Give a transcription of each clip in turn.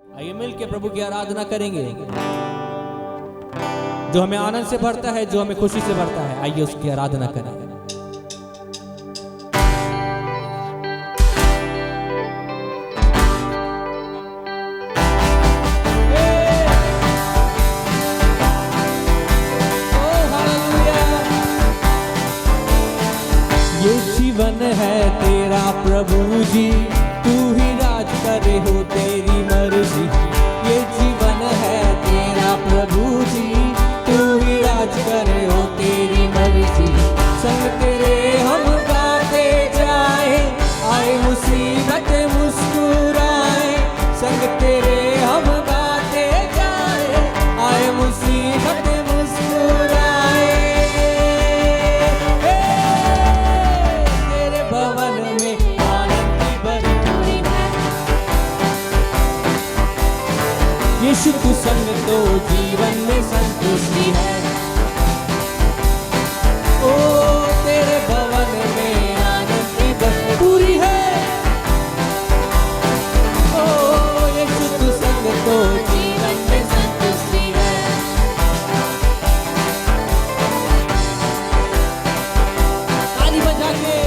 आइए मिल के प्रभु की आराधना करेंगे। जो हमें आनंद से भरता है, जो हमें खुशी से भरता है, आइए उसकी आराधना करें। ये जीवन है तेरा प्रभु जी, तू ही राज करे हो तेरी मर्जी। ये जीवन है तेरा प्रभु जी, तू ही राज करे हो तेरी मर्जी। संग तेरे हम गाते जाए, आए मुसीबत मुस्कुराए। संग तेरे हम गाते जाए, आए मुसीबत मुस्कुराए। तेरे भवन में आनंद की भरपूरी है। यीशु तू संग तो जीवन में संतुष्टि है। ओ तेरे भवन में आनंद की भरपूरी है। ओ यीशु तू संग तो जीवन में संतुष्टि है। ताली बजा के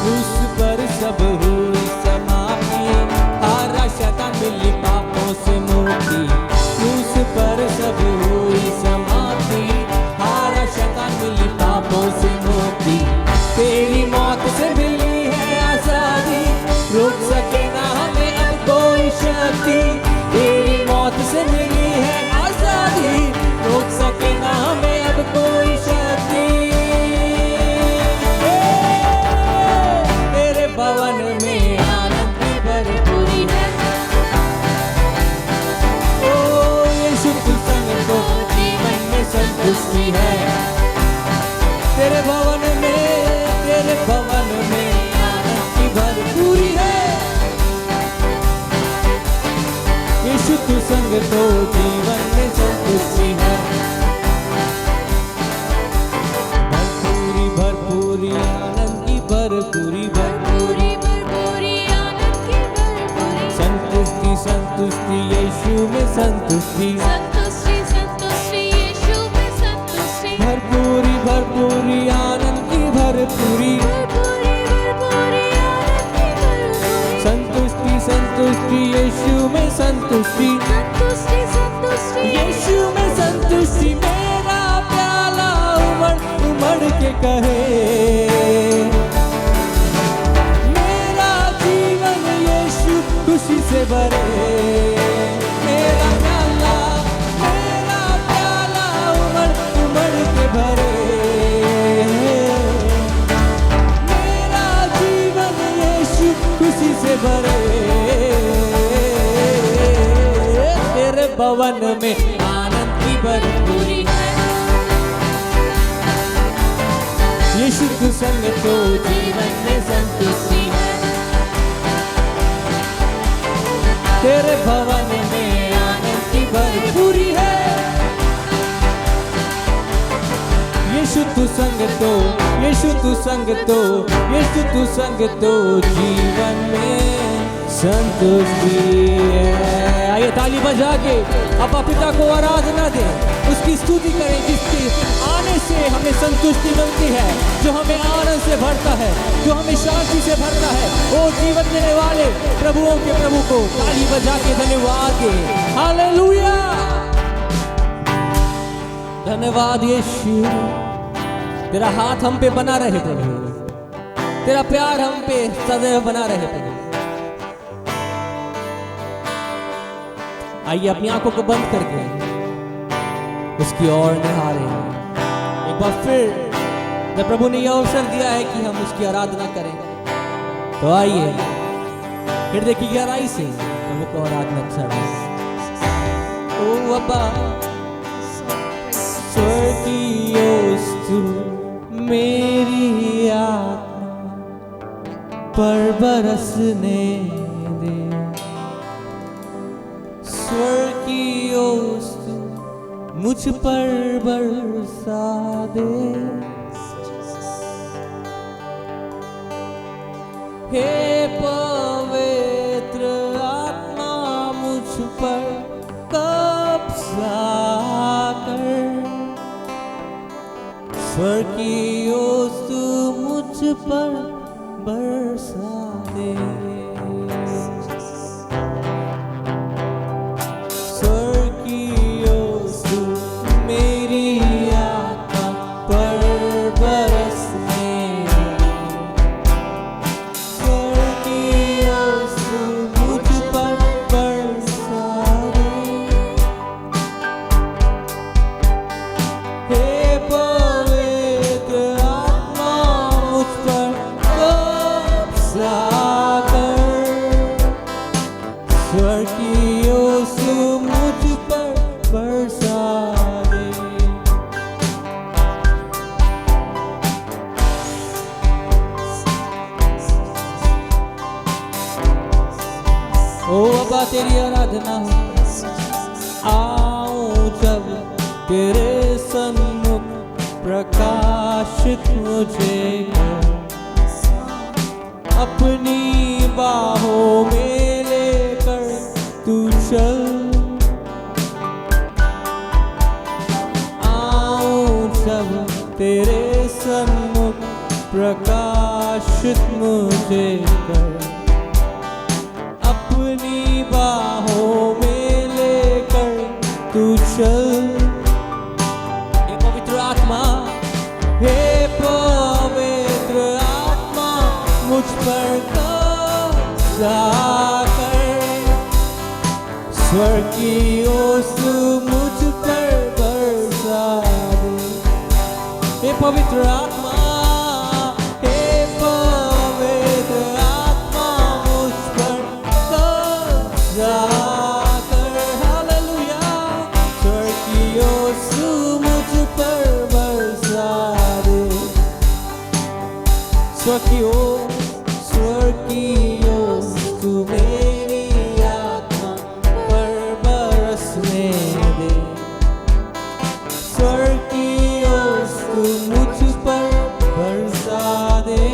उस पर सब हुई समाप्ति, हारा शैतान मिली पापों से मुक्ति। उस पर सब हुई समाप्ति, हारा शैतान मिली पापों से मुक्ति। तेरी मौत से मिली है आजादी, रोक सके ना हमें अब कोई शक्ति। तेरी मौत से मिली है आजादी, रोक सके ना हमें अब कोई शक्ति। तेरे भवन में आनंद की भरपूरी है। ओ यीशु तू संग तो जीवन में संतुष्टि है। तेरे भवन में आनंद की भरपूरी है। यीशु तू संग तो जीवन में संतुष्टि है। भरपूरी भरपूरी आनंद की भरपूरी भरपूरी भरपूरी आनंद की भरपूरी। संतुष्टि संतुष्टि यीशु में संतुष्टि। संतुष्टि संतुष्टि यीशु में संतुष्टि। भरपूरी भरपूरी आनंद की भरपूरी। भरपूरी भरपूरी आनंद की भरपूरी। संतुष्टि संतुष्टि यीशु में संतुष्टि। संतुष्टि संतुष्टि यीशु में संतुष्टि। मेरा प्याला उमड़ उमड़ के कहे, मेरा जीवन यीशु खुशी से भरे। मेरा प्याला उमड़ उमड़ के भरे। मेरा जीवन यीशु खुशी से भरे। तेरे भवन में आनंद की भरपूरी है। यीशु तू संग तो जीवन में संतुष्टि है। तेरे भवन में आनंद की भरपूरी है। यीशु तू संग तो, यीशु तू संग तो, यीशु तू संग तो जीवन में संतुष्टि है। आइए ताली बजा के अपा पिता को आराधना दें, उसकी स्तुति करें जिसके आने से हमें संतुष्टि मिलती है, जो हमें आनंद से भरता है, जो हमें शांति से भरता है। ओ जीवन देने वाले प्रभुओं के प्रभु को ताली बजा के धन्यवाद दें। हालेलुया, धन्यवाद यीशु। तेरा हाथ हम पे बना रहे प्रभु, तेरा प्यार हम पे सदैव बना रहे प्रभु। आइए अपनी आंखों को बंद करके उसकी ओर निहारें। एक बार फिर जब प्रभु ने यह अवसर दिया है कि हम उसकी आराधना करें, तो आइए हृदय की गहराई से प्रभु को आराधना करें। ओ अब्बा स्वर्गीयोस्तु मेरी आत्मा पर बरसने दे। स्वर्गीयोस्तु मुझ पर बरसा दे। हे पवित्र स्वर्ग की ओस मुझ पर बरसा दे, स्वर्ग की ओस मेरी आत्मा पर बरसने, स्वर्ग की ओस मुझ पर बरसा दे। हे पवित्र आत्मा मुझ पर कब्जा कर, स्वर्ग की ओस मुझ पर बरसा दे। ओ अब्बा तेरी आराधना हो, आऊं जब तेरे सन्मुख प्रकाशित मुझे कर, अपनी बाहों में लेकर तू चल, आऊं जब तेरे सन्मुख प्रकाशित मुझे कर, अपनी बाहों में लेकर तू चल। हे पवित्र आत्मा, हे पवित्र आत्मा मुझ पर कब्जा कर, स्वर्ग की ओस मुझ पर बरसा दे। हे पवित्र आत्मा, हे पवित्र आत्मा मुझ पर कब्जा कर, हालेलुया, स्वर्ग की ओस मुझ पर बरसा दे। स्वर्ग की ओस तू मेरी आत्मा पर बरसने दे, स्वर्ग की ओस तू मुझ पर बरसा दे।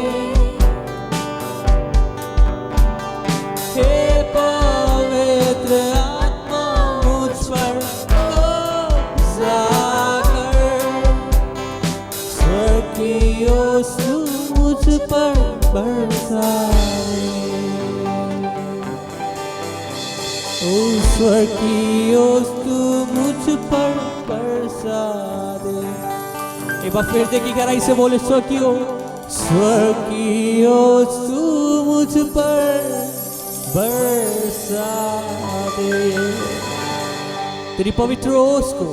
हे पवित्र आत्मा मुझ पर कब्जा कर, स्वर्ग की ओस तू मुझ पर बरसा दे। ओ स्वर्ग की ओस तू मुझ पर बरसा दे। एक बार फिर देखिए गहराई से बोले, स्वर्ग की ओस तू मुझ पर बरसा दे। तेरी पवित्र ओस को,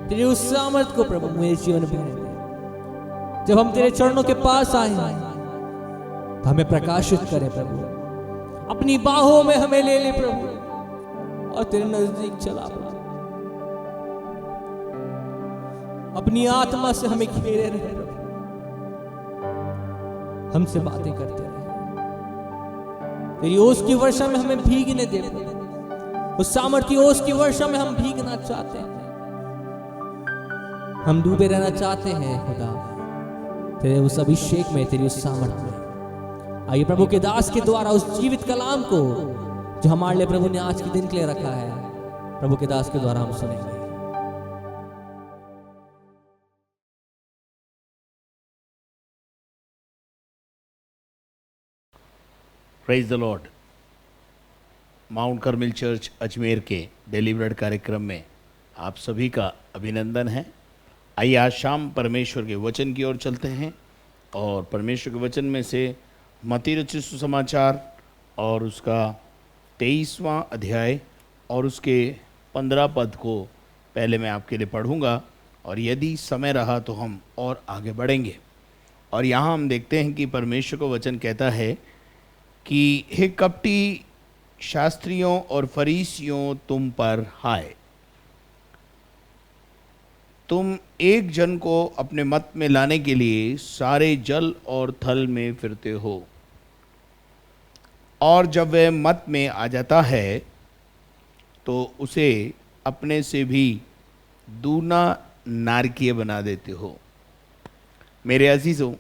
तेरी उस सामर्थ को प्रभु मेरे जीवन में रहने दे। जब हम तेरे चरणों के पास आए तो हमें प्रकाशित करे प्रभु, अपनी बाहों में हमें ले ले प्रभु, और तेरे नजदीक चला प्रभु, अपनी आत्मा से हमें घेरे रहे प्रभु, हमसे बातें करते रहे, तेरी ओस की वर्षा में हमें भीगने दे प्रभु, उस सामर्थ्य ओस की वर्षा में हम भीगना चाहते हैं, हम डूबे रहना चाहते हैं खुदा, तेरे उस अभिषेक में, तेरी उस सामर्थ्य में। आइए प्रभु के दास के द्वारा उस जीवित कलाम को जो हमारे लिए प्रभु ने आज के दिन के लिए रखा है, प्रभु के दास के द्वारा हम सुनेंगे। Praise the Lord. Mount Carmel church Ajmer के डिलीवर्ड कार्यक्रम में आप सभी का अभिनंदन है। आइए आज शाम परमेश्वर के वचन की ओर चलते हैं और परमेश्वर के वचन में से मत्ती रचित सुसमाचार और उसका 23वां अध्याय और उसके 15 पद को पहले मैं आपके लिए पढ़ूंगा, और यदि समय रहा तो हम और आगे बढ़ेंगे। और यहाँ हम देखते हैं कि परमेश्वर का वचन कहता है कि हे कपटी शास्त्रियों और फरीसियों, तुम पर हाय, तुम एक जन को अपने मत में लाने के लिए सारे जल और थल में फिरते हो, और जब वह मत में आ जाता है तो उसे अपने से भी दूना नारकीय बना देते हो। मेरे अजीज़ों,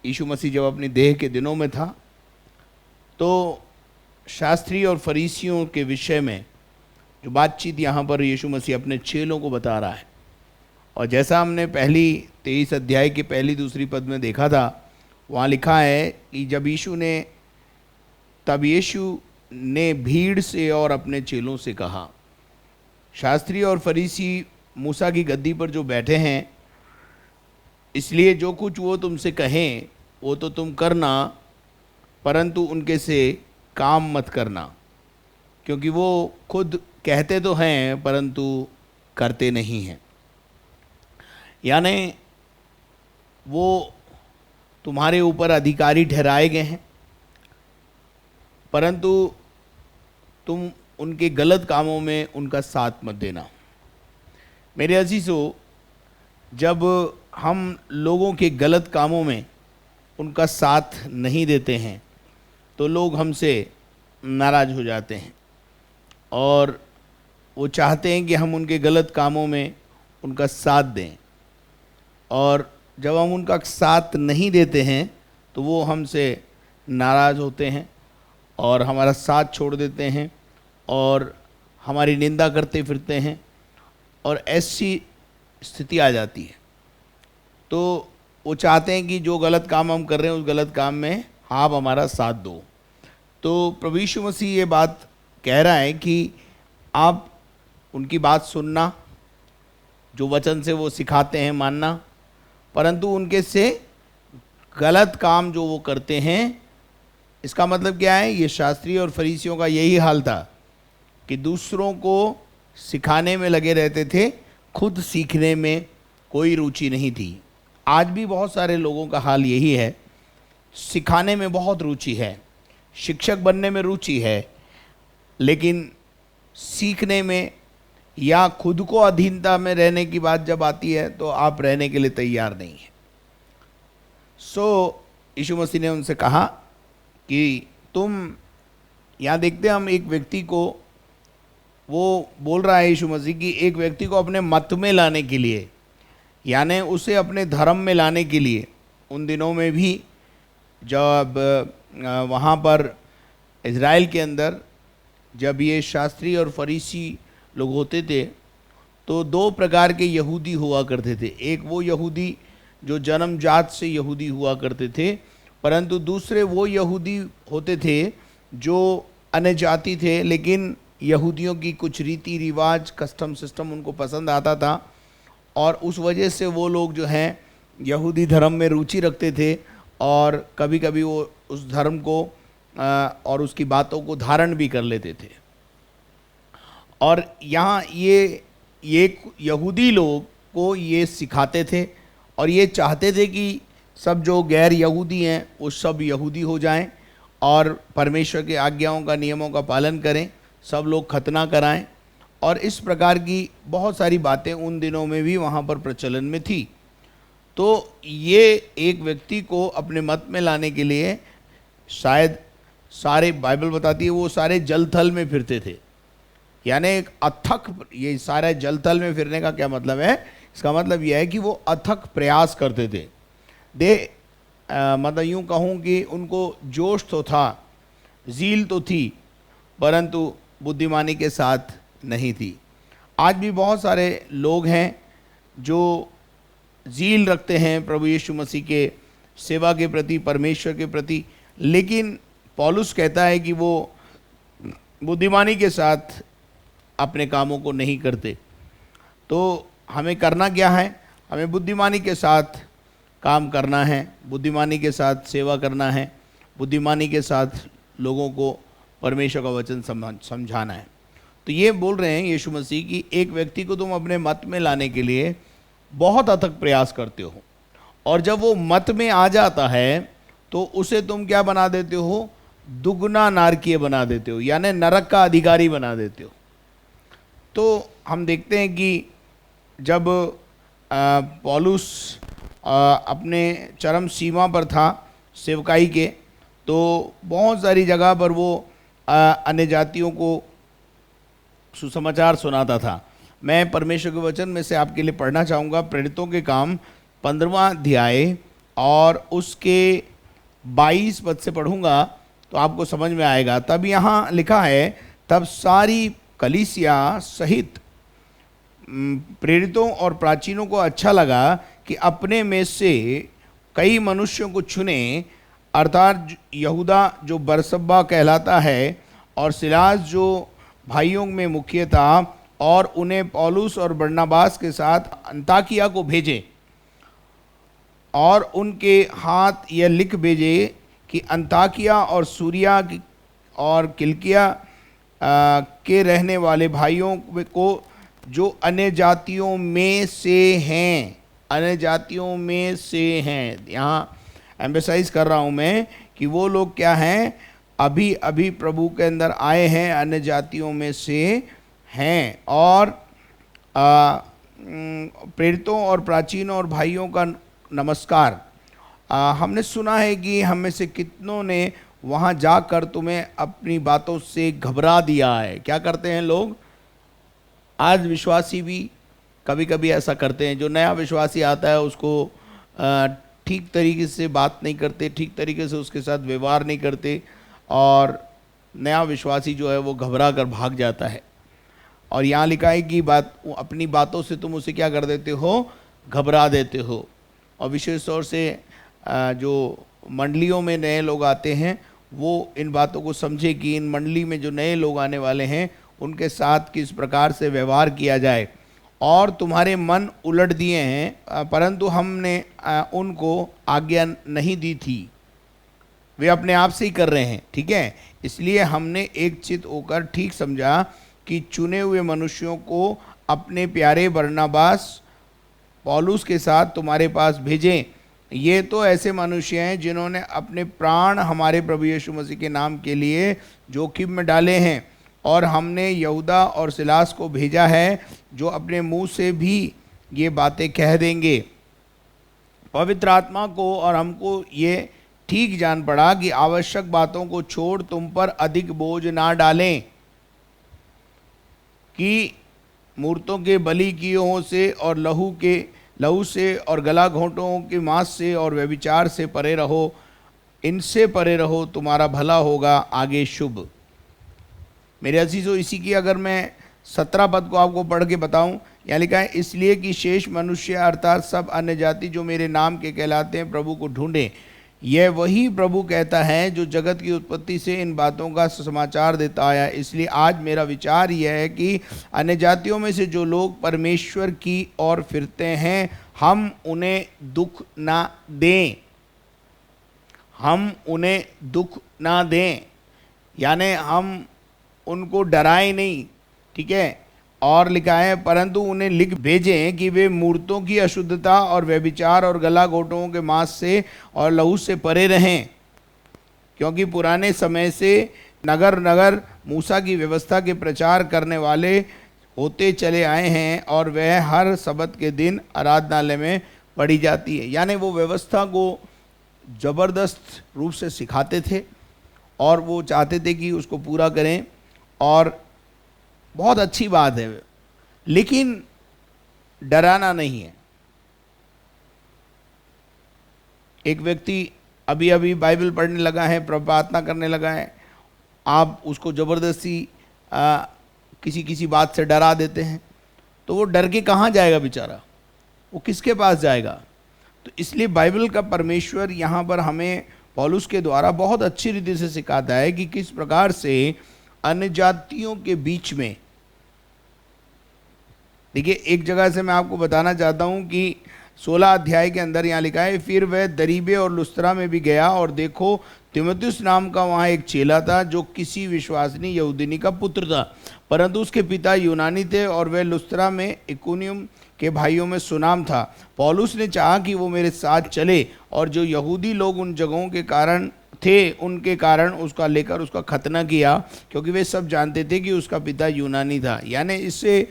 यीशु मसीह जब अपनी देह के दिनों में था तो शास्त्री और फरीसियों के विषय में जो बातचीत यहाँ पर यीशु मसीह अपने चेलों को बता रहा है, और जैसा हमने पहली 23 अध्याय के पहली दूसरी पद में देखा था, वहाँ लिखा है कि तब यीशु ने भीड़ से और अपने चेलों से कहा, शास्त्री और फरीसी मूसा की गद्दी पर जो बैठे हैं, इसलिए जो कुछ वो तुमसे कहें वो तो तुम करना, परंतु उनके से काम मत करना, क्योंकि वो खुद कहते तो हैं परंतु करते नहीं हैं। यानी वो तुम्हारे ऊपर अधिकारी ठहराए गए हैं, परंतु तुम उनके गलत कामों में उनका साथ मत देना। मेरे अजीजों, जब हम लोगों के गलत कामों में उनका साथ नहीं देते हैं तो लोग हमसे नाराज़ हो जाते हैं और वो चाहते हैं कि हम उनके गलत कामों में उनका साथ दें, और जब हम उनका साथ नहीं देते हैं तो वो हमसे नाराज़ होते हैं और हमारा साथ छोड़ देते हैं और हमारी निंदा करते फिरते हैं, और ऐसी स्थिति आ जाती है। तो वो चाहते हैं कि जो गलत काम हम कर रहे हैं उस गलत काम में आप हमारा साथ दो। तो प्रभु यीशु मसीह ये बात कह रहा है कि आप उनकी बात सुनना, जो वचन से वो सिखाते हैं मानना, परंतु उनके से गलत काम जो वो करते हैं, इसका मतलब क्या है? ये शास्त्री और फरीसियों का यही हाल था कि दूसरों को सिखाने में लगे रहते थे, खुद सीखने में कोई रुचि नहीं थी। आज भी बहुत सारे लोगों का हाल यही है, सिखाने में बहुत रुचि है, शिक्षक बनने में रुचि है, लेकिन सीखने में या खुद को अधीनता में रहने की बात जब आती है तो आप रहने के लिए तैयार नहीं हैं। यीशु मसीह ने उनसे कहा कि तुम, यहाँ देखते हैं हम एक व्यक्ति को, वो बोल रहा है यीशु मसीह कि एक व्यक्ति को अपने मत में लाने के लिए, यानी उसे अपने धर्म में लाने के लिए, उन दिनों में भी जब वहाँ पर इज़राइल के अंदर जब ये शास्त्री और फरीसी लोग होते थे तो दो प्रकार के यहूदी हुआ करते थे। एक वो यहूदी जो जन्मजात से यहूदी हुआ करते थे, परंतु दूसरे वो यहूदी होते थे जो अन्य जाति थे, लेकिन यहूदियों की कुछ रीति रिवाज, कस्टम सिस्टम उनको पसंद आता था, और उस वजह से वो लोग जो हैं यहूदी धर्म में रुचि रखते थे और कभी कभी वो उस धर्म को और उसकी बातों को धारण भी कर लेते थे। और यहाँ ये यहूदी लोग को ये सिखाते थे और ये चाहते थे कि सब जो गैर यहूदी हैं वो सब यहूदी हो जाएं और परमेश्वर के आज्ञाओं का, नियमों का पालन करें, सब लोग खतना कराएं, और इस प्रकार की बहुत सारी बातें उन दिनों में भी वहाँ पर प्रचलन में थी। तो ये एक व्यक्ति को अपने मत में लाने के लिए शायद सारे, बाइबल बताती है वो सारे जल थल में फिरते थे, यानी एक अथक, ये सारे जल थल में फिरने का क्या मतलब है? इसका मतलब यह है कि वो अथक प्रयास करते थे। मतलब यूँ कहूँ कि उनको जोश तो था, ज़ील तो थी, परंतु बुद्धिमानी के साथ नहीं थी। आज भी बहुत सारे लोग हैं जो ज़ील रखते हैं प्रभु यीशु मसीह के सेवा के प्रति, परमेश्वर के प्रति, लेकिन पौलुस कहता है कि वो बुद्धिमानी के साथ अपने कामों को नहीं करते। तो हमें करना क्या है? हमें बुद्धिमानी के साथ काम करना है, बुद्धिमानी के साथ सेवा करना है, बुद्धिमानी के साथ लोगों को परमेश्वर का वचन समझाना है। तो ये बोल रहे हैं यीशु मसीह कि एक व्यक्ति को तुम अपने मत में लाने के लिए बहुत अथक प्रयास करते हो, और जब वो मत में आ जाता है तो उसे तुम क्या बना देते हो? दुगना नारकीय बना देते हो, यानी नरक का अधिकारी बना देते हो। तो हम देखते हैं कि जब पौलुस अपने चरम सीमा पर था सेवकाई के, तो बहुत सारी जगह पर वो अन्य जातियों को सुसमाचार सुनाता था। मैं परमेश्वर के वचन में से आपके लिए पढ़ना चाहूँगा, प्रेरितों के काम 15वां अध्याय और उसके 22 पद से पढ़ूँगा तो आपको समझ में आएगा। तब यहाँ लिखा है, तब सारी कलीसिया सहित प्रेरितों और प्राचीनों को अच्छा लगा कि अपने में से कई मनुष्यों को चुने, अर्थात यहूदा जो बरसब्बा कहलाता है और सिलास जो भाइयों में मुख्य था, और उन्हें पौलुस और बरनबास के साथ अंताकिया को भेजे और उनके हाथ यह लिख भेजे कि अंताकिया और सूरिया और किलिकिया के रहने वाले भाइयों को जो अन्य जातियों में से हैं, अन्य जातियों में से हैं, यहाँ एम्फेसाइज कर रहा हूँ मैं कि वो लोग क्या हैं, अभी अभी प्रभु के अंदर आए हैं, अन्य जातियों में से हैं, और प्रेरितों और प्राचीनों और भाइयों का नमस्कार। हमने सुना है कि हम में से कितनों ने वहाँ जाकर तुम्हें अपनी बातों से घबरा दिया है। क्या करते हैं लोग? आज विश्वासी भी कभी कभी ऐसा करते हैं। जो नया विश्वासी आता है उसको ठीक तरीके से बात नहीं करते, ठीक तरीके से उसके साथ व्यवहार नहीं करते, और नया विश्वासी जो है वो घबरा कर भाग जाता है। और यहाँ लिखा है कि अपनी बातों से तुम उसे क्या कर देते हो? घबरा देते हो। और विशेष तौर से जो मंडलियों में नए लोग आते हैं वो इन बातों को समझे कि इन मंडली में जो नए लोग आने वाले हैं उनके साथ किस प्रकार से व्यवहार किया जाए। और तुम्हारे मन उलट दिए हैं, परंतु हमने उनको आज्ञा नहीं दी थी, वे अपने आप से ही कर रहे हैं, ठीक है। इसलिए हमने एक चित होकर ठीक समझा कि चुने हुए मनुष्यों को अपने प्यारे बरनबास पौलुस के साथ तुम्हारे पास भेजें। ये तो ऐसे मनुष्य हैं जिन्होंने अपने प्राण हमारे प्रभु यीशु मसीह के नाम के लिए जोखिम में डाले हैं, और हमने यहूदा और सिलास को भेजा है जो अपने मुंह से भी ये बातें कह देंगे। पवित्र आत्मा को और हमको ये ठीक जान पड़ा कि आवश्यक बातों को छोड़ तुम पर अधिक बोझ ना डालें, कि मूर्तों के बलि कियों से और लहू से और गला घोंटों के मांस से और व्यभिचार से परे रहो, इनसे परे रहो, तुम्हारा भला होगा आगे शुभ। मेरे अजीजों, इसी की अगर मैं 17 पद को आपको पढ़ के बताऊं, यहाँ लिखा है, इसलिए कि शेष मनुष्य अर्थात सब अन्य जाति जो मेरे नाम के कहलाते हैं प्रभु को ढूंढें। यह वही प्रभु कहता है जो जगत की उत्पत्ति से इन बातों का समाचार देता आया। इसलिए आज मेरा विचार यह है कि अन्य जातियों में से जो लोग परमेश्वर की ओर फिरते हैं, हम उन्हें दुख ना दें, हम उन्हें दुख ना दें, यानी हम उनको डराएं नहीं, ठीक है। और लिखा है, परंतु उन्हें लिख भेजें कि वे मूर्तों की अशुद्धता और व्यभिचार और गला घोंटों के मांस से और लहू से परे रहें, क्योंकि पुराने समय से नगर नगर मूसा की व्यवस्था के प्रचार करने वाले होते चले आए हैं, और वह हर सब्त के दिन आराधनालय में पढ़ी जाती है। यानी वो व्यवस्था को ज़बरदस्त रूप से सिखाते थे और वो चाहते थे कि उसको पूरा करें, और बहुत अच्छी बात है, लेकिन डराना नहीं है। एक व्यक्ति अभी अभी बाइबल पढ़ने लगा है, प्रार्थना करने लगा है, आप उसको ज़बरदस्ती किसी बात से डरा देते हैं, तो वो डर के कहाँ जाएगा बेचारा, वो किसके पास जाएगा। तो इसलिए बाइबल का परमेश्वर यहाँ पर हमें पौलुस के द्वारा बहुत अच्छी रीति से सिखाता है कि किस प्रकार से अन्य जातियों के बीच में। देखिए, एक जगह से मैं आपको बताना चाहता हूँ कि 16 अध्याय के अंदर यहाँ लिखा है, फिर वह दरीबे और लुस्त्रा में भी गया, और देखो तीमुथियुस नाम का वहाँ एक चेला था जो किसी विश्वासिनी यहूदिनी का पुत्र था, परंतु उसके पिता यूनानी थे, और वह लुस्त्रा में इकुनियम के भाइयों में सुनाम था। पौलुस ने चाहा कि वो मेरे साथ चले, और जो यहूदी लोग उन जगहों के कारण थे उनके कारण उसका लेकर उसका खतना किया, क्योंकि वे सब जानते थे कि उसका पिता यूनानी था। यानी इससे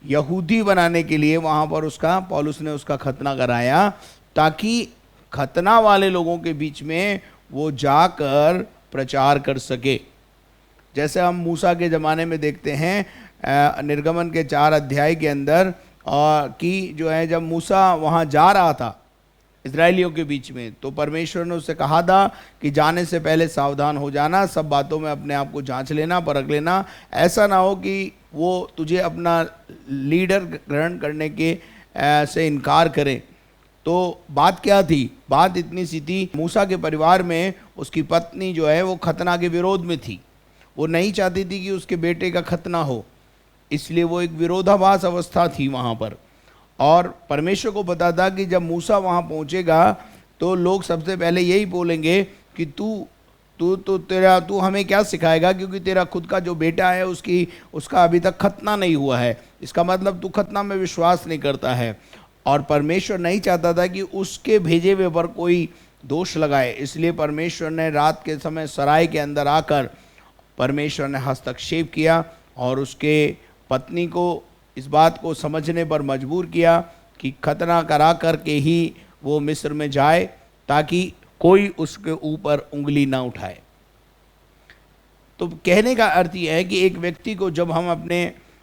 यहूदी बनाने के लिए वहाँ पर पौलुस ने उसका खतना कराया, ताकि खतना वाले लोगों के बीच में वो जाकर प्रचार कर सके। जैसे हम मूसा के ज़माने में देखते हैं निर्गमन के 4 अध्याय के अंदर, कि जो है जब मूसा वहाँ जा रहा था इजरायलियों के बीच में। तो परमेश्वर ने उससे कहा था कि जाने से पहले सावधान हो जाना, सब बातों में अपने आप को जांच लेना, परख लेना, ऐसा ना हो कि वो तुझे अपना लीडर ग्रहण करने के से इनकार करे। तो बात क्या थी? बात इतनी सी थी, मूसा के परिवार में उसकी पत्नी जो है वो खतना के विरोध में थी। वो नहीं चाहती थी कि उसके बेटे का खतना हो, इसलिए वो एक विरोधाभास अवस्था थी वहाँ पर। और परमेश्वर को पता था कि जब मूसा वहाँ पहुँचेगा तो लोग सबसे पहले यही बोलेंगे कि तू हमें क्या सिखाएगा, क्योंकि तेरा खुद का जो बेटा है उसका अभी तक खतना नहीं हुआ है, इसका मतलब तू खतना में विश्वास नहीं करता है। और परमेश्वर नहीं चाहता था कि उसके भेजे हुए पर कोई दोष लगाए, इसलिए परमेश्वर ने रात के समय सराय के अंदर आकर परमेश्वर ने हस्तक्षेप किया और उसके पत्नी को इस बात को समझने पर मजबूर किया कि खतना करा कर के ही वो मिस्र में जाए ताकि कोई उसके ऊपर उंगली ना उठाए। तो कहने का अर्थ यह है कि एक व्यक्ति को जब हम अपने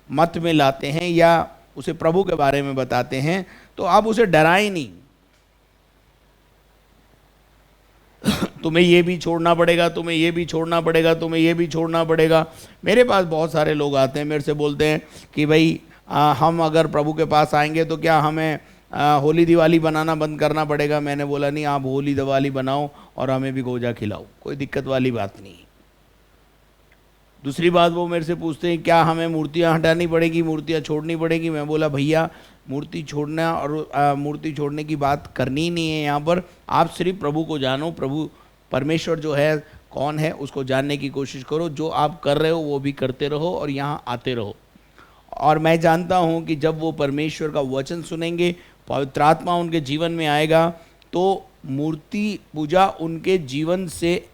मत में लाते हैं या उसे प्रभु के बारे में बताते हैं तो आप उसे डराएं नहीं। तुम्हें ये भी छोड़ना पड़ेगा, तुम्हें ये भी छोड़ना पड़ेगा, तुम्हें ये भी छोड़ना पड़ेगा। मेरे पास बहुत सारे लोग आते हैं, मेरे से बोलते हैं कि भाई हम अगर प्रभु के पास आएंगे तो क्या हमें होली दिवाली बनाना बंद करना पड़ेगा? मैंने बोला नहीं, आप होली दिवाली बनाओ और हमें भी गोजा खिलाओ, कोई दिक्कत वाली बात नहीं। दूसरी बात, वो मेरे से पूछते हैं क्या हमें मूर्तियाँ हटानी पड़ेगी, मूर्तियाँ छोड़नी पड़ेगी? मैं बोला भैया मूर्ति छोड़ना और मूर्ति छोड़ने की बात करनी ही नहीं है यहाँ पर। आप सिर्फ प्रभु को जानो, प्रभु परमेश्वर जो है कौन है उसको जानने की कोशिश करो। जो आप कर रहे हो वो भी करते रहो और यहाँ आते रहो। और मैं जानता हूँ कि जब वो परमेश्वर का वचन सुनेंगे, पवित्र आत्मा उनके जीवन में आएगा, तो मूर्ति पूजा उनके जीवन से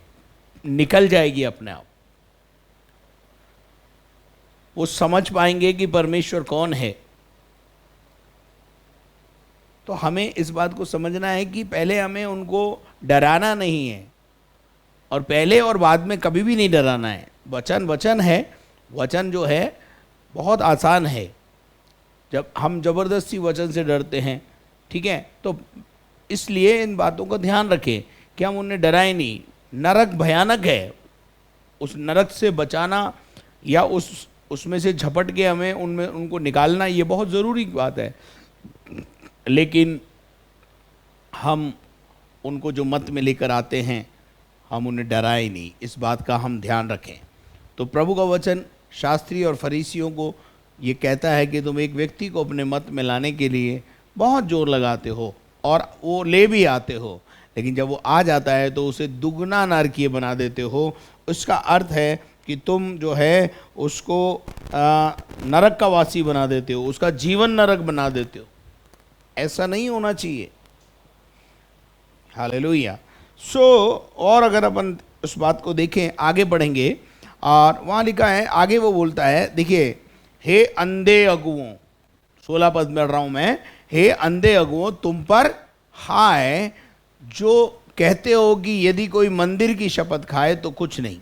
निकल जाएगी अपने आप। वो समझ पाएंगे कि परमेश्वर कौन है। तो हमें इस बात को समझना है कि पहले हमें उनको डराना नहीं है और पहले और बाद में कभी भी नहीं डराना है। वचन है, वचन जो है बहुत आसान है। जब हम ज़बरदस्ती वचन से डरते हैं, ठीक है, तो इसलिए इन बातों का ध्यान रखें कि हम उन्हें डराएं नहीं। नरक भयानक है, उस नरक से बचाना या उसमें से झपट के हमें उनको निकालना, ये बहुत ज़रूरी बात है। लेकिन हम उनको जो मत में लेकर आते हैं, हम उन्हें डराए नहीं, इस बात का हम ध्यान रखें। तो प्रभु का वचन शास्त्री और फरीसियों को ये कहता है कि तुम एक व्यक्ति को अपने मत में लाने के लिए बहुत जोर लगाते हो और वो ले भी आते हो, लेकिन जब वो आ जाता है तो उसे दुगना नारकीय बना देते हो। उसका अर्थ है कि तुम जो है उसको नरक का वासी बना देते हो, उसका जीवन नरक बना देते हो। ऐसा नहीं होना चाहिए। हालेलुया। और अगर अपन उस बात को देखें, आगे बढ़ेंगे और वहाँ लिखा है, आगे वो बोलता है, देखिए, हे अंधे अगुओं, 16 पद में रहा हूँ मैं, हे अंधे अगुओं तुम पर हाय जो कहते हो कि यदि कोई मंदिर की शपथ खाए तो कुछ नहीं,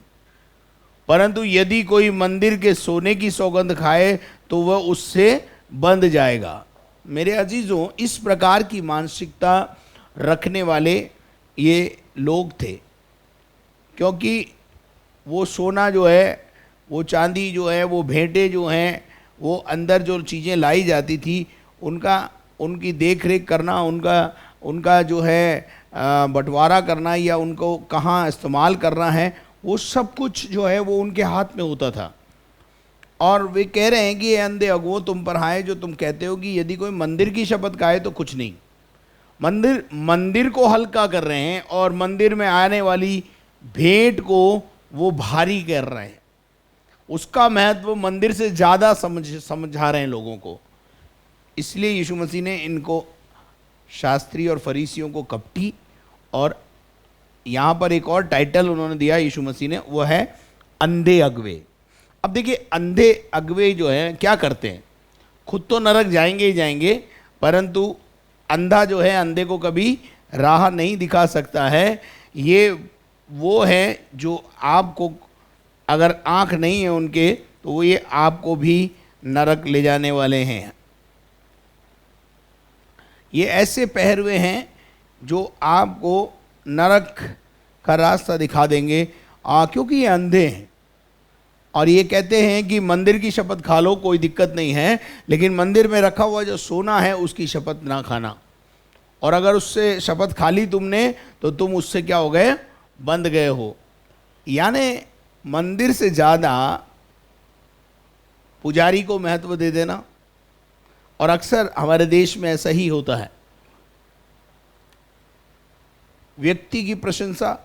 परंतु यदि कोई मंदिर के सोने की सौगंध खाए तो वह उससे बंध जाएगा। मेरे अजीजों, इस प्रकार की मानसिकता रखने वाले ये लोग थे, क्योंकि वो सोना जो है, वो चांदी जो है, वो भेंटें जो हैं, वो अंदर जो चीज़ें लाई जाती थी उनकी देख रेख करना, उनका जो है बंटवारा करना या उनको कहाँ इस्तेमाल करना है, वो सब कुछ जो है वो उनके हाथ में होता था। और वे कह रहे हैं कि ये अंधे अगुओं तुम पर हाय जो तुम कहते हो कि यदि कोई मंदिर की शपथ खाए तो कुछ नहीं। मंदिर को हल्का कर रहे हैं और मंदिर में आने वाली भेंट को वो भारी कर रहे हैं। उसका महत्व मंदिर से ज़्यादा समझा रहे हैं लोगों को। इसलिए यीशु मसीह ने इनको, शास्त्री और फरीसियों को, कपटी, और यहाँ पर एक और टाइटल उन्होंने दिया यीशु मसीह ने, वो है अंधे अगवे। अब देखिए, अंधे अगवे जो है क्या करते हैं, खुद तो नरक जाएंगे ही जाएंगे, परंतु अंधा जो है अंधे को कभी राह नहीं दिखा सकता है। ये वो है जो आपको, अगर आँख नहीं है उनके, तो वो ये आपको भी नरक ले जाने वाले हैं। ये ऐसे पहरुए हैं जो आपको नरक का रास्ता दिखा देंगे, क्योंकि ये अंधे हैं और ये कहते हैं कि मंदिर की शपथ खा लो, कोई दिक्कत नहीं है, लेकिन मंदिर में रखा हुआ जो सोना है उसकी शपथ ना खाना। और अगर उससे शपथ खा ली तुमने तो तुम उससे क्या हो गए, बंध गए हो। यानी मंदिर से ज़्यादा पुजारी को महत्व दे देना, और अक्सर हमारे देश में ऐसा ही होता है। व्यक्ति की प्रशंसा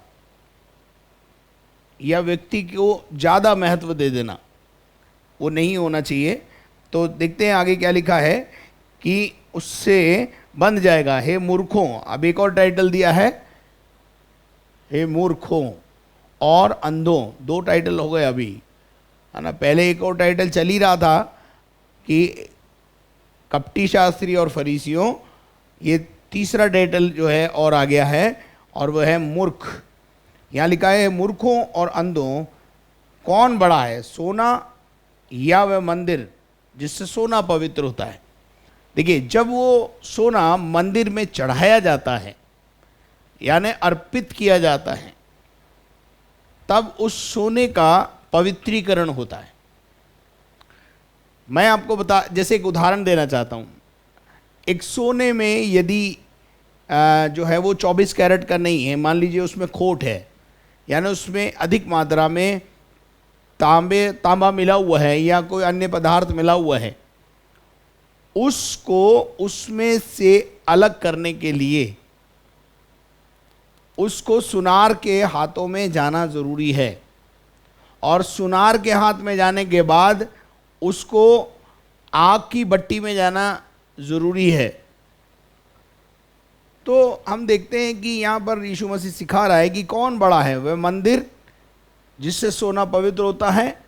या व्यक्ति को ज़्यादा महत्व दे देना, वो नहीं होना चाहिए। तो देखते हैं आगे क्या लिखा है कि उससे बंध जाएगा। हे मूर्खों, अब एक और टाइटल दिया है, हे मूर्खों और अंधों, 2 टाइटल हो गए अभी, है ना। पहले एक और टाइटल चल ही रहा था कि कपटी शास्त्री और फरीसियों, ये तीसरा टाइटल जो है और आ गया है, और वह है मूर्ख। यहाँ लिखा है मूर्खों और अंधों, कौन बड़ा है, सोना या वह मंदिर जिससे सोना पवित्र होता है। देखिए, जब वो सोना मंदिर में चढ़ाया जाता है यानी अर्पित किया जाता है, तब उस सोने का पवित्रीकरण होता है। मैं आपको जैसे एक उदाहरण देना चाहता हूँ। एक सोने में यदि जो है वो 24 कैरेट का नहीं है, मान लीजिए उसमें खोट है, यानी उसमें अधिक मात्रा में तांबा मिला हुआ है या कोई अन्य पदार्थ मिला हुआ है, उसको उसमें से अलग करने के लिए उसको सुनार के हाथों में जाना ज़रूरी है, और सुनार के हाथ में जाने के बाद उसको आग की भट्टी में जाना ज़रूरी है। तो हम देखते हैं कि यहाँ पर यीशु मसीह सिखा रहा है कि कौन बड़ा है, वह मंदिर जिससे सोना पवित्र होता है।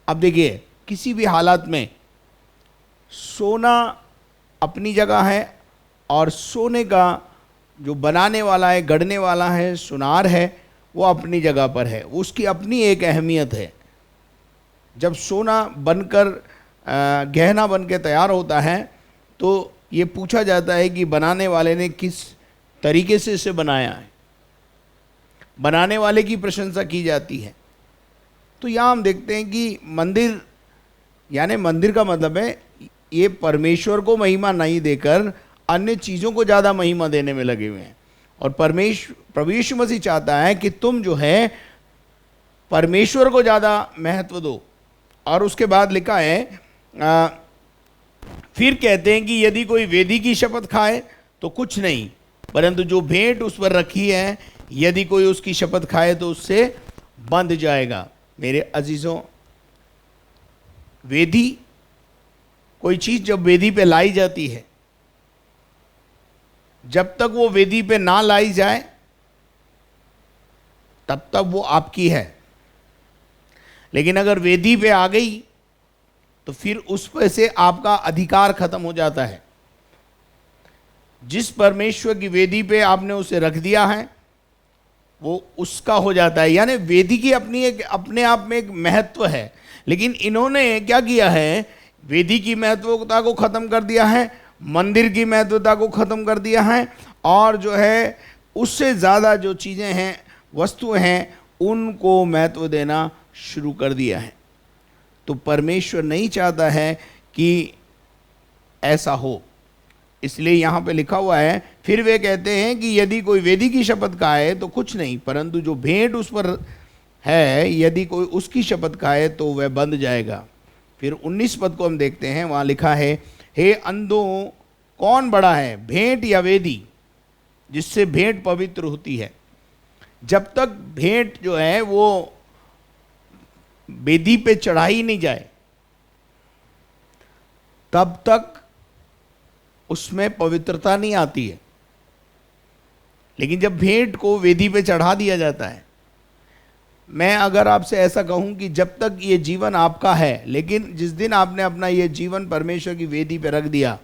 अब देखिए, किसी भी हालत में सोना अपनी जगह है, और सोने का जो बनाने वाला है, गढ़ने वाला है, सुनार है, वो अपनी जगह पर है, उसकी अपनी एक अहमियत है। जब सोना बनकर गहना बन के तैयार होता है तो ये पूछा जाता है कि बनाने वाले ने किस तरीके से इसे बनाया है, बनाने वाले की प्रशंसा की जाती है। तो यहाँ हम देखते हैं कि मंदिर, यानी मंदिर का मतलब है ये परमेश्वर को महिमा नहीं देकर अन्य चीज़ों को ज़्यादा महिमा देने में लगे हुए हैं। और प्रभु यीशु मसीह चाहता है कि तुम जो है परमेश्वर को ज़्यादा महत्व दो। और उसके बाद लिखा है फिर कहते हैं कि यदि कोई वेदी की शपथ खाए तो कुछ नहीं, परंतु जो भेंट उस पर रखी है, यदि कोई उसकी शपथ खाए तो उससे बंध जाएगा। मेरे अजीज़ों, वेदी, कोई चीज़ जब वेदी पे लाई जाती है, जब तक वो वेदी पे ना लाई जाए तब तक वो आपकी है, लेकिन अगर वेदी पे आ गई तो फिर उस पर से आपका अधिकार खत्म हो जाता है। जिस परमेश्वर की वेदी पे आपने उसे रख दिया है वो उसका हो जाता है। यानी वेदी की अपनी एक अपने आप में एक महत्व है, लेकिन इन्होंने क्या किया है, वेदी की महत्वता को खत्म कर दिया है, मंदिर की महत्वता को खत्म कर दिया है, और जो है उससे ज़्यादा जो चीज़ें हैं, वस्तुएं हैं, उनको महत्व देना शुरू कर दिया है। तो परमेश्वर नहीं चाहता है कि ऐसा हो, इसलिए यहाँ पे लिखा हुआ है, फिर वे कहते हैं कि यदि कोई वेदी की शपथ खाए तो कुछ नहीं, परंतु जो भेंट उस पर है, यदि कोई उसकी शपथ खाए तो वह बंध जाएगा। फिर 19 पद को हम देखते हैं, वहाँ लिखा है, हे अंधों, कौन बड़ा है, भेंट या वेदी जिससे भेंट पवित्र होती है। जब तक भेंट जो है वो वेदी पे चढ़ाई नहीं जाए तब तक उसमें पवित्रता नहीं आती है, लेकिन जब भेंट को वेदी पे चढ़ा दिया जाता है, मैं अगर आपसे ऐसा कहूं कि जब तक ये जीवन आपका है, लेकिन जिस दिन आपने अपना ये जीवन परमेश्वर की वेदी पे रख दिया,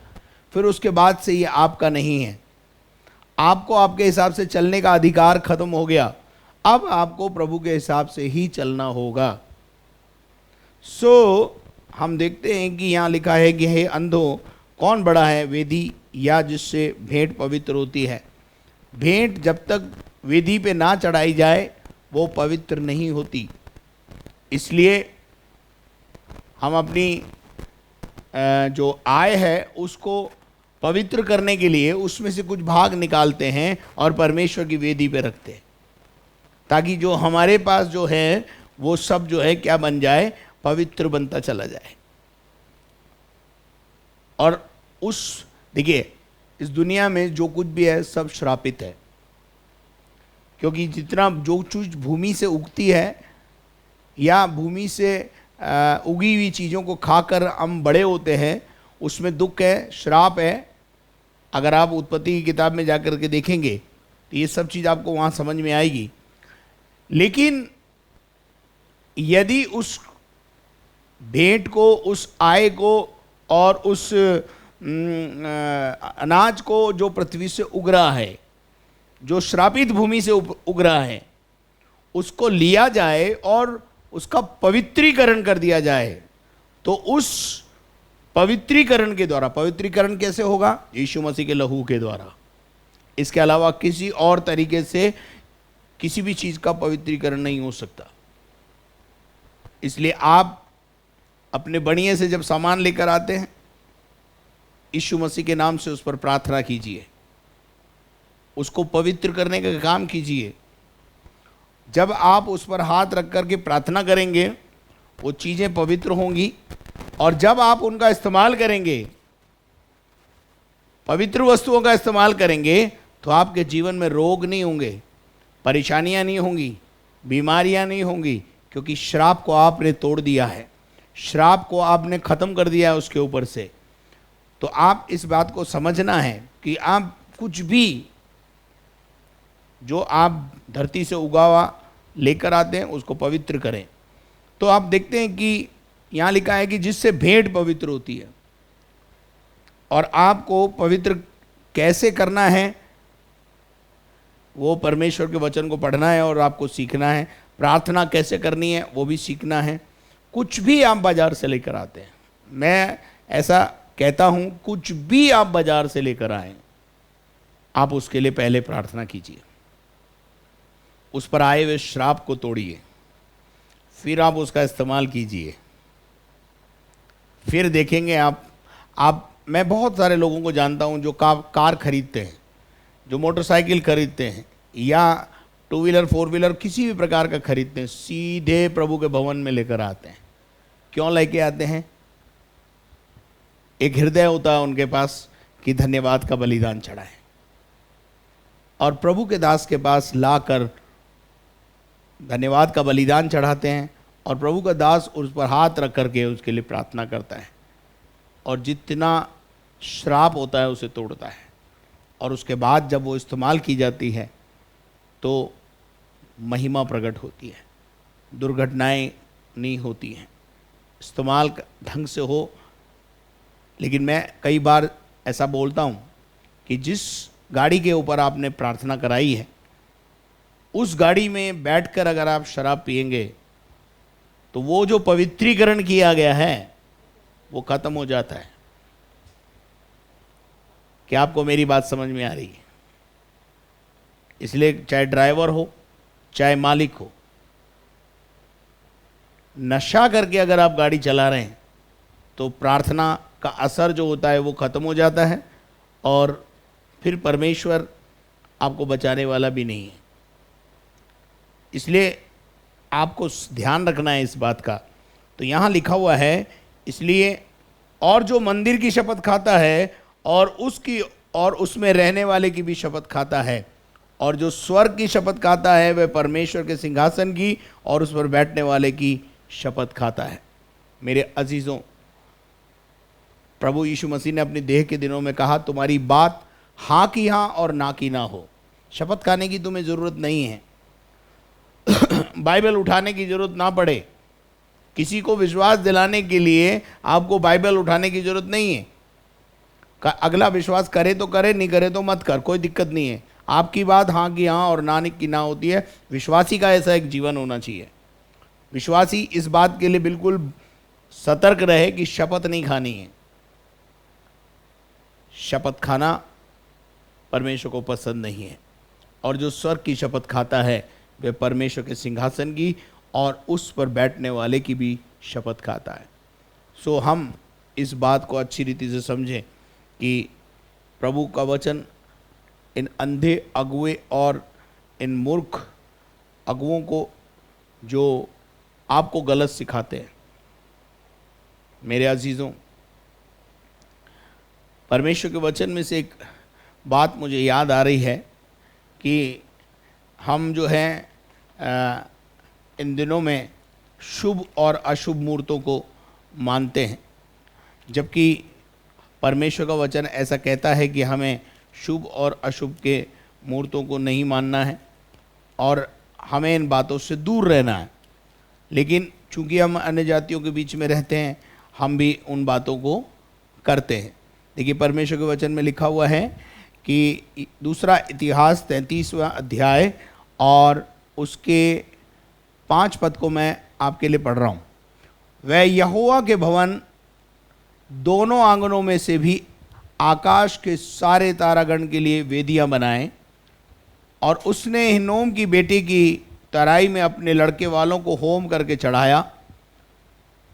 फिर उसके बाद से ये आपका नहीं है। आपको आपके हिसाब से चलने का अधिकार खत्म हो गया, अब आपको प्रभु के हिसाब से ही चलना होगा। हम देखते हैं कि यहाँ लिखा है कि हे अंधों, कौन बड़ा है, वेदी या जिससे भेंट पवित्र होती है। भेंट जब तक वेदी पे ना चढ़ाई जाए वो पवित्र नहीं होती। इसलिए हम अपनी जो आय है उसको पवित्र करने के लिए उसमें से कुछ भाग निकालते हैं और परमेश्वर की वेदी पे रखते हैं, ताकि जो हमारे पास जो है वो सब जो है क्या बन जाए, पवित्र बनता चला जाए। और उस देखिए, इस दुनिया में जो कुछ भी है सब श्रापित है, क्योंकि जितना जो चीज भूमि से उगती है या भूमि से उगी हुई चीज़ों को खाकर हम बड़े होते हैं, उसमें दुख है, श्राप है। अगर आप उत्पत्ति की किताब में जाकर के देखेंगे तो ये सब चीज़ आपको वहाँ समझ में आएगी। लेकिन यदि उस भेंट को, उस आय को और उस अनाज को जो पृथ्वी से उग रहा है, जो श्रापित भूमि से उग रहा है, उसको लिया जाए और उसका पवित्रीकरण कर दिया जाए, तो उस पवित्रीकरण के द्वारा, पवित्रीकरण कैसे होगा? यीशु मसीह के लहू के द्वारा। इसके अलावा किसी और तरीके से किसी भी चीज़ का पवित्रीकरण नहीं हो सकता। इसलिए आप अपने बढ़िए से जब सामान लेकर आते हैं, यीशु मसीह के नाम से उस पर प्रार्थना कीजिए, उसको पवित्र करने का काम कीजिए। जब आप उस पर हाथ रख कर के प्रार्थना करेंगे, वो चीज़ें पवित्र होंगी, और जब आप उनका इस्तेमाल करेंगे, पवित्र वस्तुओं का इस्तेमाल करेंगे, तो आपके जीवन में रोग नहीं होंगे, परेशानियां नहीं होंगी, बीमारियां नहीं होंगी, क्योंकि श्राप को आपने तोड़ दिया है, श्राप को आपने ख़त्म कर दिया है उसके ऊपर से। तो आप इस बात को समझना है कि आप कुछ भी जो आप धरती से उगा हुआ लेकर आते हैं उसको पवित्र करें। तो आप देखते हैं कि यहाँ लिखा है कि जिससे भेंट पवित्र होती है, और आपको पवित्र कैसे करना है वो परमेश्वर के वचन को पढ़ना है और आपको सीखना है। प्रार्थना कैसे करनी है वो भी सीखना है। कुछ भी आप बाजार से लेकर आते हैं, मैं ऐसा कहता हूँ, कुछ भी आप बाजार से लेकर आए, आप उसके लिए पहले प्रार्थना कीजिए, उस पर आए हुए श्राप को तोड़िए, फिर आप उसका इस्तेमाल कीजिए। फिर देखेंगे आप मैं बहुत सारे लोगों को जानता हूं जो कार खरीदते हैं, जो मोटरसाइकिल खरीदते हैं, या टू व्हीलर, फोर व्हीलर, किसी भी प्रकार का खरीदते हैं, सीधे प्रभु के भवन में लेकर आते हैं। क्यों लेके आते हैं? एक हृदय होता है उनके पास कि धन्यवाद का बलिदान चढ़ाएं, और प्रभु के दास के पास लाकर धन्यवाद का बलिदान चढ़ाते हैं, और प्रभु का दास उस पर हाथ रख करके उसके लिए प्रार्थना करता है, और जितना श्राप होता है उसे तोड़ता है। और उसके बाद जब वो इस्तेमाल की जाती है तो महिमा प्रकट होती है, दुर्घटनाएं नहीं होती हैं, इस्तेमाल ढंग से हो। लेकिन मैं कई बार ऐसा बोलता हूँ कि जिस गाड़ी के ऊपर आपने प्रार्थना कराई है, उस गाड़ी में बैठकर अगर आप शराब पिएंगे तो वो जो पवित्रीकरण किया गया है वो खत्म हो जाता है। क्या आपको मेरी बात समझ में आ रही है? इसलिए चाहे ड्राइवर हो चाहे मालिक हो, नशा करके अगर आप गाड़ी चला रहे हैं तो प्रार्थना का असर जो होता है वो खत्म हो जाता है, और फिर परमेश्वर आपको बचाने वाला भी नहीं है। इसलिए आपको ध्यान रखना है इस बात का। तो यहाँ लिखा हुआ है, इसलिए और जो मंदिर की शपथ खाता है और उसकी और उसमें रहने वाले की भी शपथ खाता है, और जो स्वर्ग की शपथ खाता है वह परमेश्वर के सिंहासन की और उस पर बैठने वाले की शपथ खाता है। मेरे अजीजों, प्रभु यीशु मसीह ने अपनी देह के दिनों में कहा, तुम्हारी बात हाँ की हाँ और ना की ना हो। शपथ खाने की तुम्हें ज़रूरत नहीं है, बाइबल उठाने की ज़रूरत ना पड़े, किसी को विश्वास दिलाने के लिए आपको बाइबल उठाने की ज़रूरत नहीं है। अगला विश्वास करे तो करे, नहीं करे तो मत कर, कोई दिक्कत नहीं है। आपकी बात हाँ की हाँ और ना की ना होती है। विश्वासी का ऐसा एक जीवन होना चाहिए। विश्वासी इस बात के लिए बिल्कुल सतर्क रहे कि शपथ नहीं खानी है। शपथ खाना परमेश्वर को पसंद नहीं है। और जो स्वर्ग की शपथ खाता है वह परमेश्वर के सिंहासन की और उस पर बैठने वाले की भी शपथ खाता है। सो हम इस बात को अच्छी रीति से समझें कि प्रभु का वचन इन अंधे अगुए और इन मूर्ख अगुओं को जो आपको गलत सिखाते हैं, मेरे अजीज़ों, परमेश्वर के वचन में से एक बात मुझे याद आ रही है कि हम जो है इन दिनों में शुभ और अशुभ मूर्तों को मानते हैं, जबकि परमेश्वर का वचन ऐसा कहता है कि हमें शुभ और अशुभ के मूर्तों को नहीं मानना है और हमें इन बातों से दूर रहना है। लेकिन चूंकि हम अन्य जातियों के बीच में रहते हैं, हम भी उन बातों को करते हैं। देखिए, परमेश्वर के वचन में लिखा हुआ है कि दूसरा इतिहास 33वां अध्याय और उसके 5 पद को मैं आपके लिए पढ़ रहा हूँ। वह यहोवा के भवन दोनों आंगनों में से भी आकाश के सारे तारागण के लिए वेदियां बनाए, और उसने हिन्नोम की बेटी की तराई में अपने लड़के वालों को होम करके चढ़ाया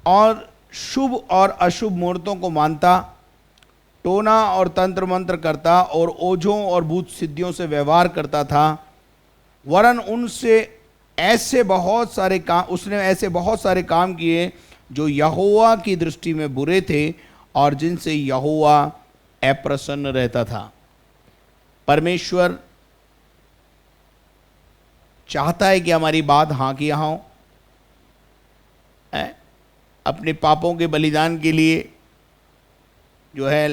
और शुभ और अशुभ मूर्तों को मानता, टोना और तंत्र मंत्र करता और ओझों और भूत सिद्धियों से व्यवहार करता था। वरन उनसे ऐसे बहुत सारे काम उसने ऐसे बहुत सारे काम किए जो यहोवा की दृष्टि में बुरे थे और जिनसे यहोवा अप्रसन्न रहता था। परमेश्वर चाहता है कि हमारी बात हाँ की हाँ हो। अपने पापों के बलिदान के लिए जो है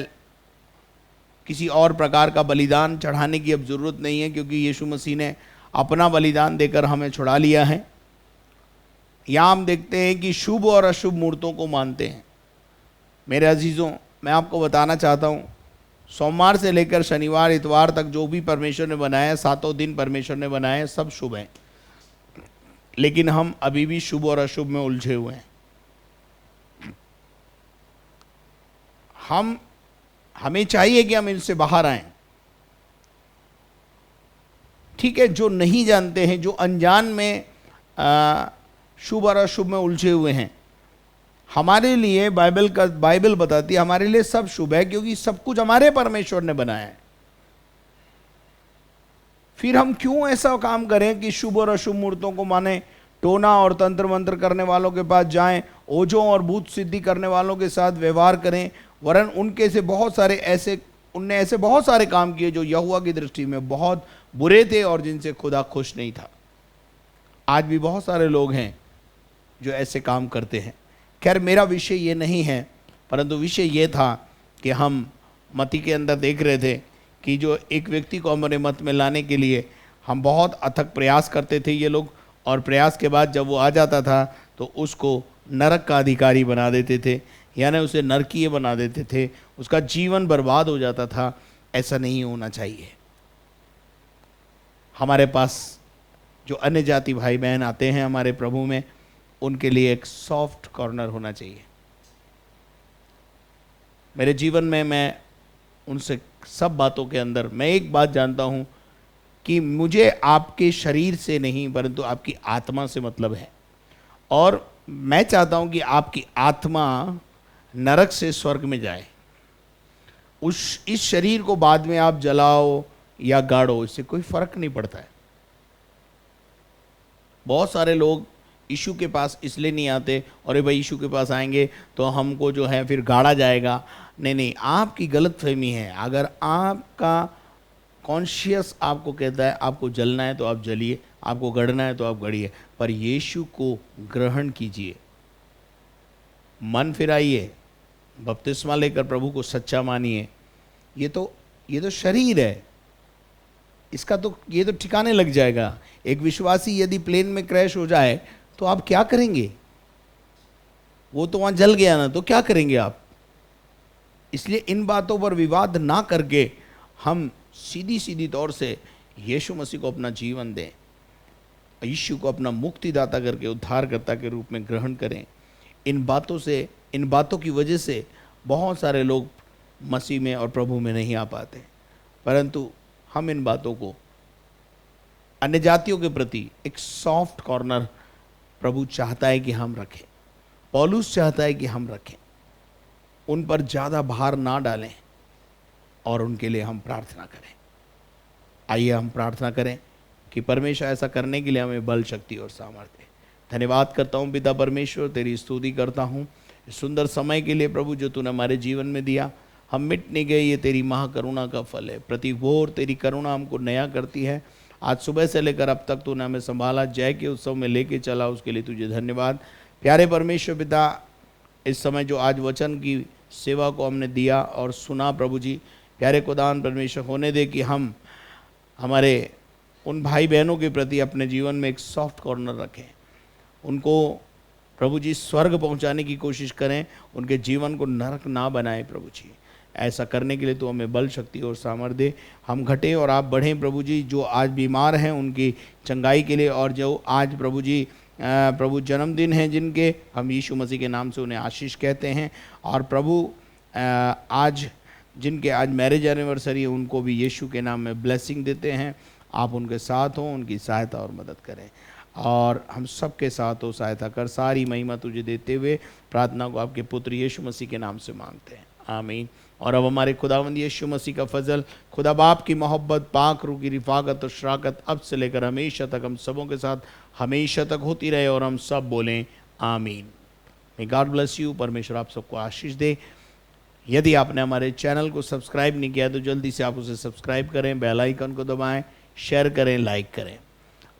किसी और प्रकार का बलिदान चढ़ाने की अब ज़रूरत नहीं है, क्योंकि यीशु मसीह ने अपना बलिदान देकर हमें छुड़ा लिया है। यहाँ हम देखते हैं कि शुभ और अशुभ मूर्तों को मानते हैं। मेरे अजीज़ों, मैं आपको बताना चाहता हूँ, सोमवार से लेकर शनिवार इतवार तक जो भी परमेश्वर ने बनाया, 7 दिन परमेश्वर ने बनाए, सब शुभ हैं। लेकिन हम अभी भी शुभ और अशुभ में उलझे हुए हैं। हमें चाहिए कि हम इनसे बाहर आएं। ठीक है, जो नहीं जानते हैं, जो अनजान में शुभ और अशुभ में उलझे हुए हैं, हमारे लिए बाइबल बताती है हमारे लिए सब शुभ है, क्योंकि सब कुछ हमारे परमेश्वर ने बनाया है। फिर हम क्यों ऐसा काम करें कि शुभ और अशुभ मूर्तों को माने, टोना और तंत्र मंत्र करने वालों के पास जाएं, ओझों और भूत सिद्धि करने वालों के साथ व्यवहार करें। वरन उनने ऐसे बहुत सारे काम किए जो यहोवा की दृष्टि में बहुत बुरे थे और जिनसे खुदा खुश नहीं था। आज भी बहुत सारे लोग हैं जो ऐसे काम करते हैं। खैर, मेरा विषय ये नहीं है, परंतु विषय ये था कि हम मत्ती के अंदर देख रहे थे कि जो एक व्यक्ति को हमारे मत में लाने के लिए हम बहुत अथक प्रयास करते थे ये लोग, और प्रयास के बाद जब वो आ जाता था तो उसको नरक का अधिकारी बना देते थे, यानी उसे नरकीय बना देते थे, उसका जीवन बर्बाद हो जाता था। ऐसा नहीं होना चाहिए। हमारे पास जो अन्य जाति भाई बहन आते हैं हमारे प्रभु में, उनके लिए एक सॉफ्ट कॉर्नर होना चाहिए। मेरे जीवन में मैं उनसे सब बातों के अंदर मैं एक बात जानता हूं कि मुझे आपके शरीर से नहीं परंतु आपकी आत्मा से मतलब है, और मैं चाहता हूं कि आपकी आत्मा नरक से स्वर्ग में जाए। इस शरीर को बाद में आप जलाओ या गाड़ो, इससे कोई फर्क नहीं पड़ता है। बहुत सारे लोग यीशु के पास इसलिए नहीं आते, और भाई यीशु के पास आएंगे तो हमको जो है फिर गाड़ा जाएगा। नहीं, आपकी गलतफहमी है। अगर आपका कॉन्शियस आपको कहता है आपको जलना है तो आप जलिए, आपको गड़ना है तो आप गड़िए, पर यीशु को ग्रहण कीजिए, मन फिराइए, बपतिस्मा लेकर प्रभु को सच्चा मानिए। ये तो शरीर है, इसका तो ये तो ठिकाने लग जाएगा। एक विश्वासी यदि प्लेन में क्रैश हो जाए तो आप क्या करेंगे? वो तो वहाँ जल गया ना, तो क्या करेंगे आप? इसलिए इन बातों पर विवाद ना करके हम सीधी तौर से यीशु मसीह को अपना जीवन दें, यीशु को अपना मुक्तिदाता करके उद्धारकर्ता के रूप में ग्रहण करें। इन बातों की वजह से बहुत सारे लोग मसीह में और प्रभु में नहीं आ पाते, परंतु हम इन बातों को अन्य जातियों के प्रति एक सॉफ्ट कॉर्नर प्रभु चाहता है कि हम रखें। पौलुस चाहता है कि हम रखें, उन पर ज़्यादा भार ना डालें और उनके लिए हम प्रार्थना करें। आइए हम प्रार्थना करें कि परमेश्वर ऐसा करने के लिए हमें बल, शक्ति और सामर्थ्य। धन्यवाद करता हूँ पिता परमेश्वर, तेरी स्तुति करता हूँ इस सुंदर समय के लिए प्रभु जो तूने हमारे जीवन में दिया। हम मिट नहीं गए, ये तेरी महाकरुणा का फल है। प्रति भोर तेरी करुणा हमको नया करती है। आज सुबह से लेकर अब तक तूने हमें संभाला, जय के उत्सव में लेके चला, उसके लिए तुझे धन्यवाद। प्यारे परमेश्वर पिता, इस समय जो आज वचन की सेवा को हमने दिया और सुना प्रभु जी, प्यारे खुदावन परमेश्वर होने दे कि हम हमारे उन भाई बहनों के प्रति अपने जीवन में एक सॉफ्ट कॉर्नर रखें, उनको प्रभु जी स्वर्ग पहुंचाने की कोशिश करें, उनके जीवन को नरक ना बनाएं प्रभु जी। ऐसा करने के लिए तो हमें बल, शक्ति और सामर्थ्य दे। हम घटें और आप बढ़ें प्रभु जी। जो आज बीमार हैं उनकी चंगाई के लिए, और जो आज प्रभु जी प्रभु जन्मदिन है जिनके, हम यीशु मसीह के नाम से उन्हें आशीष कहते हैं। और प्रभु आज जिनके आज मैरिज एनिवर्सरी है उनको भी यीशु के नाम में ब्लेसिंग देते हैं। आप उनके साथ हों, उनकी सहायता और मदद करें, और हम सबके साथ हो, सहायता कर। सारी महिमा तुझे देते हुए प्रार्थना को आपके पुत्र यीशु मसीह के नाम से मांगते हैं, आमीन। और अब हमारे खुदावंद यीशु मसीह का फजल, खुदा बाप की मोहब्बत, पाक रूह की रिफाकत और शराकत अब से लेकर हमेशा तक हम सबों के साथ हमेशा तक होती रहे, और हम सब बोलें आमीन। May God bless you. परमेश्वर आप सबको आशीष दे। यदि आपने हमारे चैनल को सब्सक्राइब नहीं किया तो जल्दी से आप उसे सब्सक्राइब करें, बेल आइकन को दबाएं, शेयर करें, लाइक करें।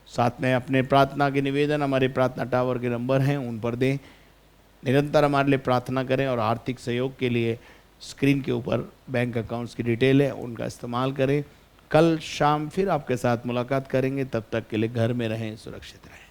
साथ में अपने प्रार्थना के निवेदन हमारे प्रार्थना टावर के नंबर हैं उन पर दें। निरंतर हमारे लिए प्रार्थना करें, और आर्थिक सहयोग के लिए स्क्रीन के ऊपर बैंक अकाउंट्स की डिटेल है, उनका इस्तेमाल करें। कल शाम फिर आपके साथ मुलाकात करेंगे, तब तक के लिए घर में रहें, सुरक्षित रहें।